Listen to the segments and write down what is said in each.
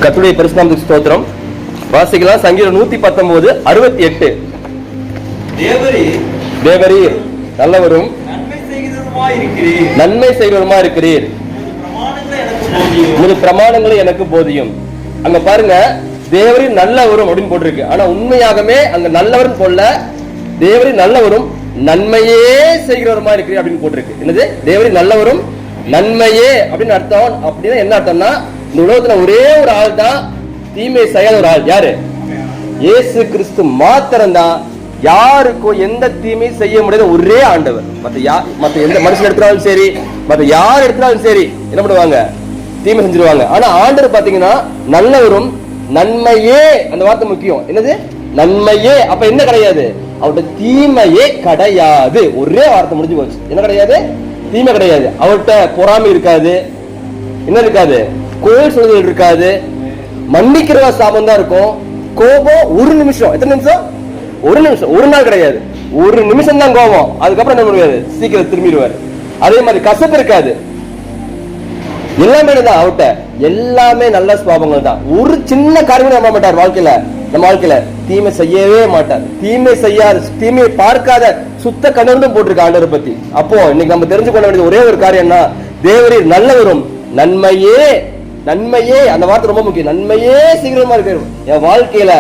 கர்த்தருடைய பரிசுத்தத்துக்கு ஸ்தோத்திரம். வாசிக்கலாம் சங்கீதம் 119 68. தேவரீர் நல்லவரும் நன்மை செய்கிறவருமா இருக்கிறீர், உமது பிரமாணங்களை எனக்கு போதியும். அங்க பாருங்க, தேவரீர் நல்லவரும் அப்படின்னு போட்டிருக்கு. ஆனா உண்மையாகவே அங்க நல்லவரும் போல, தேவரீர் நல்லவரும் நன்மையே செய்கிறவருமா இருக்கிறீர் அப்படின்னு போட்டிருக்கு. என்னது? தேவரீர் நல்லவரும் நன்மையே அப்படின்னு அர்த்தம். அப்படின்னா என்ன அர்த்தம்னா, இந்த உலகத்துல ஒரே ஒரு ஆள் தான் தீமை செய்யாத ஒரு ஆள். யாரு? இயேசு கிறிஸ்து மாத்திரம்தான் யாருக்கும் எந்த தீமையும் செய்ய முடியாத ஒரே ஆண்டவர். மத்த எந்த மனுஷன் எடுத்தாலும் சரி, மத்த யார் எடுத்தாலும் சரி என்ன பண்ணுவாங்க? தீமை செஞ்சிருவாங்க. ஆனா ஆண்டவர் பாத்தீங்கன்னா நல்லவரும் நன்மையே, அந்த வார்த்தை முக்கியம். என்னது? நன்மையே. அப்ப என்ன கிடையாது? அவர்கிட்ட தீமையே கிடையாது. ஒரே வார்த்தை முடிஞ்சு போச்சு. என்ன கிடையாது? தீமை கிடையாது. அவர்கிட்ட பொறாமை இருக்காது. என்ன இருக்காது? கோயில் சொல்லுதல் இருக்காது. மன்னிக்கிற சாபம் தான் இருக்கும். கோபம் ஒரு நிமிஷம். எத்தனை நிமிஷம்? ஒரு நிமிஷம். ஒரு நாள் கிடையாது, ஒரு நிமிஷம் தான் கோபம். அதுக்கப்புறம் என்ன பண்ணுவாரு? சீக்கிரம் திரும்பிடுவாரு. அதே மாதிரி கசப்பு இருக்காது. எல்லாமே தான் அவர்கிட்ட. எல்லாமே நல்ல சுபாவங்கள் தான். ஒரு சின்ன காரியம் நம்ப மாட்டார் வாழ்க்கையில. நம்ம வாழ்க்கையில தீமை செய்யவே மாட்டார். தீமை செய்யாத, தீமையை பார்க்காத சுத்த கண்ணூர்னு போட்டிருக்க ஆண்டவரை பத்தி. அப்போ இன்னைக்கு நம்ம தெரிஞ்சு கொள்ள வேண்டியது ஒரே ஒரு காரியம்னா, தேவரீர் நல்லவரும் நன்மையே. நன்மையே, அந்த வார்த்தை ரொம்ப முக்கியம். நன்மையே சீக்கிரமா இருக்கு என் வாழ்க்கையில.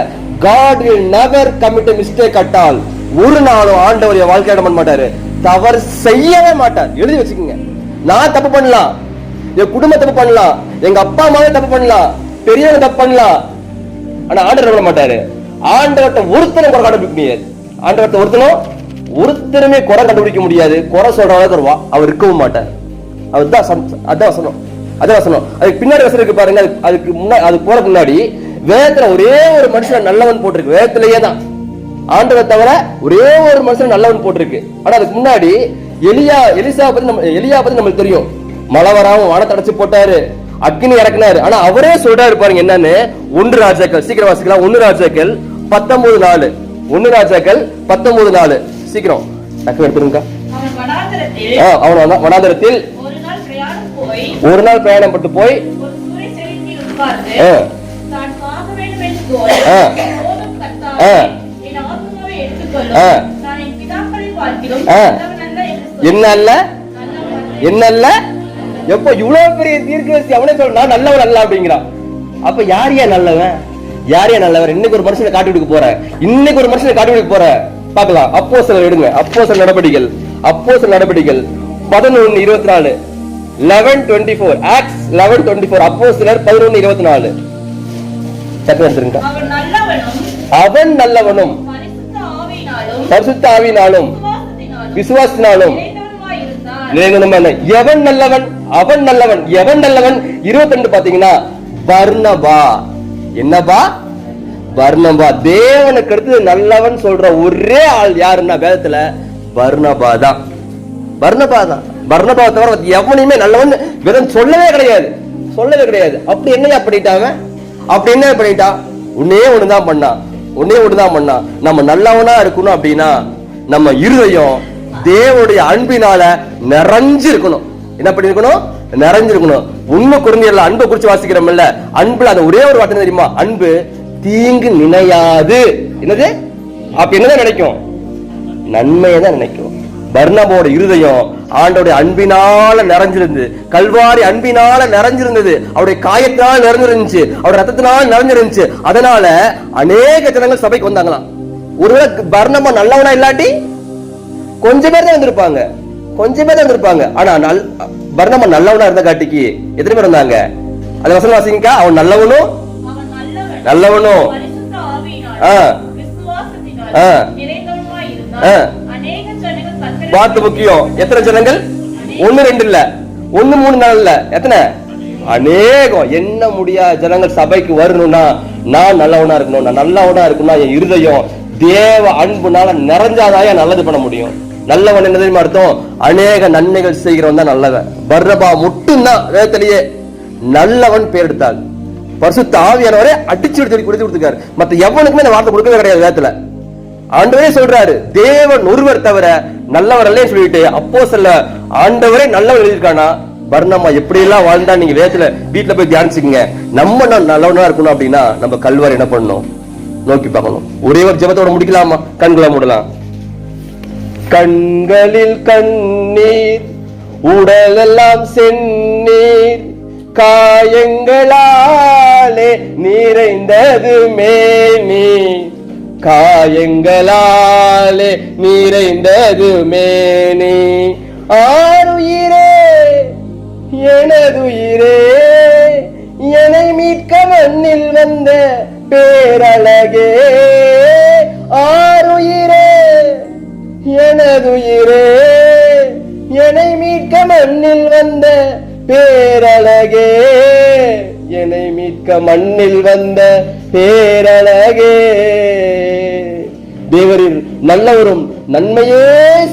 God will never commit a mistake at all. ஒரு நாளும் ஆண்டவர் என் வாழ்க்கையிட பண்ண மாட்டாரு, தவறு செய்யவே மாட்டார். எழுதி வச்சுக்கோங்க. நான் தப்பு பண்ணலாம், என் குடும்பம் தப்பு பண்ணலாம், எங்க அப்பா அம்மாவே தப்பு பண்ணலாம், பெரியவங்க தப்பு பண்ணலாம். ஆனா ஆண்டவர் பண்ண மாட்டாரு. ஆண்டவர்கிட்ட ஒருத்தரும் குறை கண்டுபிடிக்க முடியாது. ஆண்டவர்கிட்ட ஒருத்தருமே குறை கண்டுபிடிக்க முடியாது. குறை சொல்ற அளவுக்கு அவர் இருக்கவும் மாட்டார். அதான் சொன்னோம். அதுக்கு பின்னாடி வசனம் இருக்கு பாருங்க. அதுக்கு முன்னாடி, அது போறதுக்கு முன்னாடி வேதத்துல ஒரே ஒரு மனுஷன் நல்லவன் போட்டிருக்கு. வேதத்திலேயே தான் ஆண்டவரை தவிர ஒரே ஒரு மனுஷன் நல்லவன் போட்டிருக்கு. ஆனா அதுக்கு முன்னாடி எலியா பத்தி நம்மளுக்கு தெரியும். மழை வராம வானத்தை அடைச்சு போட்டாரு, அக்னி இறக்குனாரு. ஆனா அவரே சொல்றாரு பாருங்க என்னன்னு. 1 ராஜாக்கள், சீக்கிரம் வாசிக்கலாம். 1 ராஜாக்கள் 19:4. 1 ராஜாக்கள் 19:4. சீக்கிரம் டக்கு எடுத்துருங்க. அவன் வனாந்தரத்தில் ஒரு நாள் பிரயாணம் பட்டு போய் என்னல்ல எப்ப இவ்வளவு பெரிய தீர்க்கதரிசி அவனே சொல்ற நல்லவன் அல்ல அப்படிங்கிறான். அப்ப யாரையா நல்லவன், யாரையா நல்லவர்? இன்னைக்கு ஒரு மனுஷனை காட்டி கொடுக்க போற, இன்னைக்கு ஒரு மனுஷனை காட்டி கொடுக்க போற. பாக்கலாம். அப்போஸ்தலர் எடுங்க. அப்போஸ்தலர் நடபடிகள் 11:24. 11:24. Acts 11:24. அப்போஸ்தலர் 11:24. அவன் நல்லவனும் பரிசுத்த ஆவியினாலும் விசுவாசத்தினாலும் எவன் நல்லவன்? அவன் நல்லவன். எவன் நல்லவன்? 22 பாத்தீங்கன்னா பர்னபா. என்னபா? பர்னபா. தேவனுக்கு அடுத்து நல்லவன் சொல்ற ஒரே ஆள் யாருன்னா வேதத்துல பர்னபா தான். பர்னபா தவிர எவனையுமே நல்லவன் வேதம் சொல்லவே கிடையாது. அப்படி என்னையா பண்ணிட்டாங்க? அப்படி என்ன பண்ணிட்டா? ஒன்னே ஒண்ணுதான் பண்ணா. நம்ம நல்லவனா இருக்கணும் அப்படின்னா நம்ம இருதயம் தேவனுடைய அன்பினால நிறைஞ்சிருக்கணும். என்ன பண்ணிருக்கணும்? நிறைஞ்சிருக்கணும். உண்மை குறுநியர்ல அன்பை குறிச்சு வாசிக்கிறோம்ல, அன்புல அந்த ஒரே ஒரு வார்த்தை தெரியுமா? அன்பு தீங்கு நினையாது. என்னது? அப்ப என்னதான் நினைக்கும்? நன்மையை தான் நினைக்கும். பர்னபாவோட இருதயம் ஆண்டோடைய அன்பினால நிறைஞ்சிருந்து, கல்வாரி அன்பினால நிறைஞ்சிருந்தது, அவருடைய காயத்தினால நிறைஞ்சிருந்துச்சு, அவருடைய ரத்தத்தினால நிறைஞ்சிருந்துச்சு. அதனால அநேக ஜனங்கள் சபைக்கு வந்தாங்களாம். ஒருவேளை பர்னபா நல்லவனா இல்லாட்டி கொஞ்சம் பேர் தான் வந்திருப்பாங்க. ஆனா பர்னபா நல்லவனா இருந்த காட்டிக்கு எத்தனை பேர் வந்தாங்க? அது வசனம் வாசிங்கக்கா. அவன் நல்லவனும் பார்த்து முக்கியம். எத்தனை ஜனங்கள்? 1 2 இல்ல, 1 3 4 இல்ல, எத்தனை? அநேகம். என்ன முடியாத ஜனங்கள் சபைக்கு வரணும்னா நான் நல்லவனா இருக்கணும். என் இருதயம் தேவ அன்புனால நிறைஞ்சாதான் நல்லது பண்ண முடியும். நல்லவன் என்ன தெரியுமா அர்த்தம்? அநேக நன்மைகள் செய்கிறவன் தான் நல்லவன். பர்னபா மட்டும்தான் வேதத்திலேயே நல்லவன் பேர் எடுத்தாள். பரிசுத்த ஆவியானவரே அடிச்சு கொடுத்து கொடுத்துருக்காரு. மத்த எவனுக்குமே இந்த வார்த்தை கொடுக்கவே கிடையாது வேதத்துல. ஆண்டவரே சொல்றாரு, தேவன் ஒருவர் தவிர நல்லவர் அல்ல சொல்லிட்டு அப்போஸ்தலர் ஆண்டவரே நல்லவர் எழுதியிருக்கானா? பர்னமா எப்படி எல்லாம் வாழ்ந்தா நீங்க வீட்டுல போய் தியானிச்சுக்கங்க. நம்ம நல்லவனா இருக்கணும் அப்படின்னா நம்ம கல்வாரி என்ன பண்ணணும், நோக்கி பார்க்கணும். ஒரே ஒரு ஜெபத்தோட முடிக்கலாமா? கண்களை மூடலாம். கண்களில் கண்ணீர், உடலெல்லாம் செந்நீர், காயங்களாலே நிறைந்தது மேனி, காயங்களாலே நிறைந்தது மேனி. ஆருயிரே எனதுயிரே, என்னை மீட்க மண்ணில் வந்த பேரழகே. ஆருயிரே எனதுயிரே, என்னை மீட்க மண்ணில் வந்த பேரழகே, என்னை மீட்க மண்ணில் வந்த பேரழகே. தேவரில் நல்லவரும் நன்மையே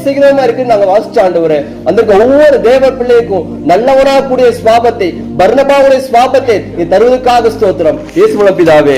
செய்கிறவமா இருக்கு நாங்க வாசிச்ச ஆண்டவரே. அந்த ஒவ்வொரு தேவ பிள்ளைக்கும் நல்லவனா கூடிய சுவாபத்தை, பர்னபாவுடைய சுவாபத்தை நீ தருவதற்காக ஸ்தோத்திரம். இயேசு மூலம் பிதாவே.